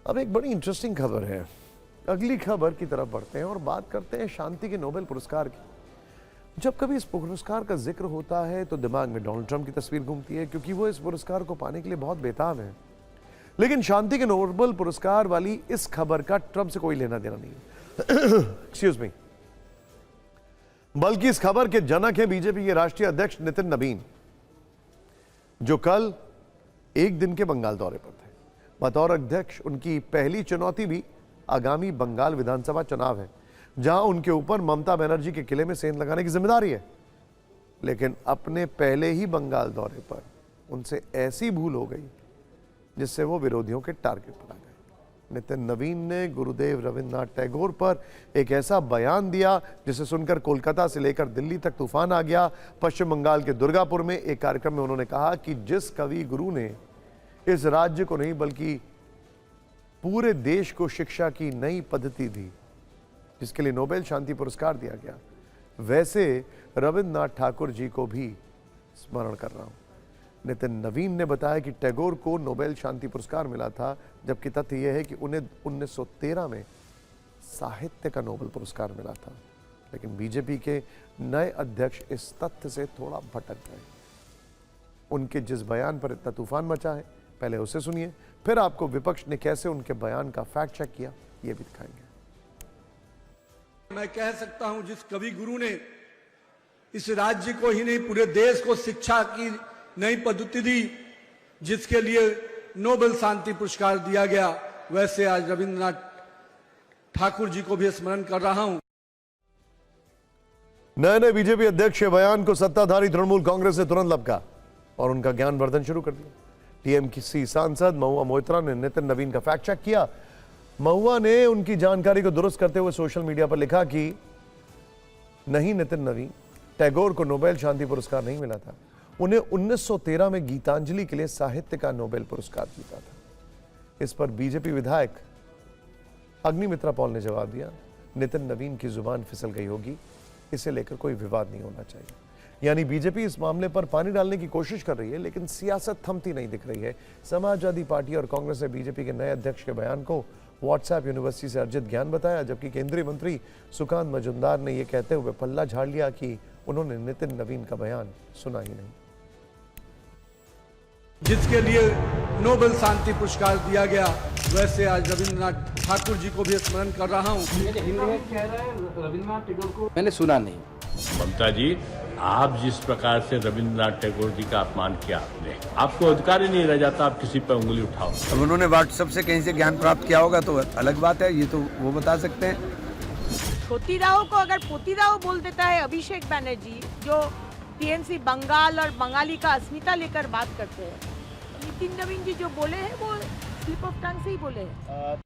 अब एक बड़ी इंटरेस्टिंग खबर है। अगली खबर की तरफ बढ़ते हैं और बात करते हैं शांति के नोबेल पुरस्कार की। जब कभी इस पुरस्कार का जिक्र होता है तो दिमाग में डोनाल्ड ट्रंप की तस्वीर घूमती है, क्योंकि वो इस पुरस्कार को पाने के लिए बहुत बेताब हैं। लेकिन शांति के नोबेल पुरस्कार वाली इस खबर का ट्रंप से कोई लेना देना नहीं है। Excuse me. बल्कि इस खबर के जनक हैं बीजेपी के राष्ट्रीय अध्यक्ष नितिन नवीन, जो कल एक दिन के बंगाल दौरे पर थे। बतौर अध्यक्ष उनकी पहली चुनौती भी आगामी बंगाल विधानसभा चुनाव है, जहां उनके ऊपर ममता बनर्जी के किले में सेंध लगाने की जिम्मेदारी है। लेकिन अपने पहले ही बंगाल दौरे पर उनसे ऐसी भूल हो गई जिससे वो विरोधियों के टारगेट पर आ गए। नितिन नवीन ने गुरुदेव रविन्द्रनाथ टैगोर पर एक ऐसा बयान दिया जिसे सुनकर कोलकाता से लेकर दिल्ली तक तूफान आ गया। पश्चिम बंगाल के दुर्गापुर में एक कार्यक्रम में उन्होंने कहा कि जिस कवि गुरु ने इस राज्य को नहीं बल्कि पूरे देश को शिक्षा की नई पद्धति दी, जिसके लिए नोबेल शांति पुरस्कार दिया गया, वैसे रविन्द्रनाथ ठाकुर जी को भी स्मरण कर रहा हूं। नितिन नवीन ने बताया कि टैगोर को नोबेल शांति पुरस्कार मिला था, जबकि तथ्य यह है कि उन्हें 1913 में साहित्य का नोबेल पुरस्कार मिला था। लेकिन बीजेपी के नए अध्यक्ष इस तथ्य से थोड़ा भटक गए। उनके जिस बयान पर इतना तूफान मचा है, पहले उसे सुनिए, फिर आपको विपक्ष ने कैसे उनके बयान का फैक्ट चेक किया ये भी दिखाएंगे। मैं कह सकता हूं, जिस कवि गुरु ने इस राज्य को ही नहीं पूरे देश को शिक्षा की नई पद्धति दी, जिसके लिए नोबेल शांति पुरस्कार दिया गया, वैसे आज रविन्द्रनाथ ठाकुर जी को भी स्मरण कर रहा हूं। नए बीजेपी अध्यक्ष के बयान को सत्ताधारी तृणमूल कांग्रेस ने तुरंत लपका और उनका ज्ञानवर्धन शुरू कर दिया। टीएमसी सांसद महुआ मोइत्रा ने नितिन नवीन का फैक्ट चेक किया। महुआ ने उनकी जानकारी को दुरुस्त करते हुए सोशल मीडिया पर लिखा कि नहीं, नितिन नवीन, टैगोर को नोबेल शांति पुरस्कार नहीं मिला था। उन्हें 1913 में गीतांजलि के लिए साहित्य का नोबेल पुरस्कार जीता था। इस पर बीजेपी विधायक अग्निमित्रा पॉल ने जवाब दिया, नितिन नवीन की जुबान फिसल गई होगी, इसे लेकर कोई विवाद नहीं होना चाहिए। यानी बीजेपी इस मामले पर पानी डालने की कोशिश कर रही है, लेकिन सियासत थमती नहीं दिख रही है। समाजवादी पार्टी और कांग्रेस ने बीजेपी के नए अध्यक्ष के बयान को व्हाट्सएप यूनिवर्सिटी से अर्जित ज्ञान बताया, जबकि केंद्रीय मंत्री सुकांत मजुमदार ने यह कहते हुए पल्ला झाड़ लिया कि उन्होंने नितिन नवीन का बयान सुना ही नहीं। जिसके लिए नोबेल शांति पुरस्कार दिया गया, वैसे आज रविन्द्रनाथ ठाकुर जी को भी स्मरण कर रहा हूं। रविन्द्रनाथ टैगोर को मैंने सुना नहीं। ममता जी, आप जिस प्रकार से रविन्द्रनाथ टैगोर जी का अपमान किया आपने, आपको अधिकार ही नहीं रह जाता आप किसी पर उंगली उठाओ। अब उन्होंने व्हाट्सएप से कहीं से ज्ञान प्राप्त किया होगा तो अलग बात है, ये तो वो बता सकते हैं। पोतीराव को अगर पोतीराव बोल देता है अभिषेक बैनर्जी, जो टीएमसी बंगाल और बंगाली का अस्मिता लेकर बात करते हैं, नितिन नवीन जी जो बोले हैं वो स्लिप ऑफ टंग से ही बोले हैं।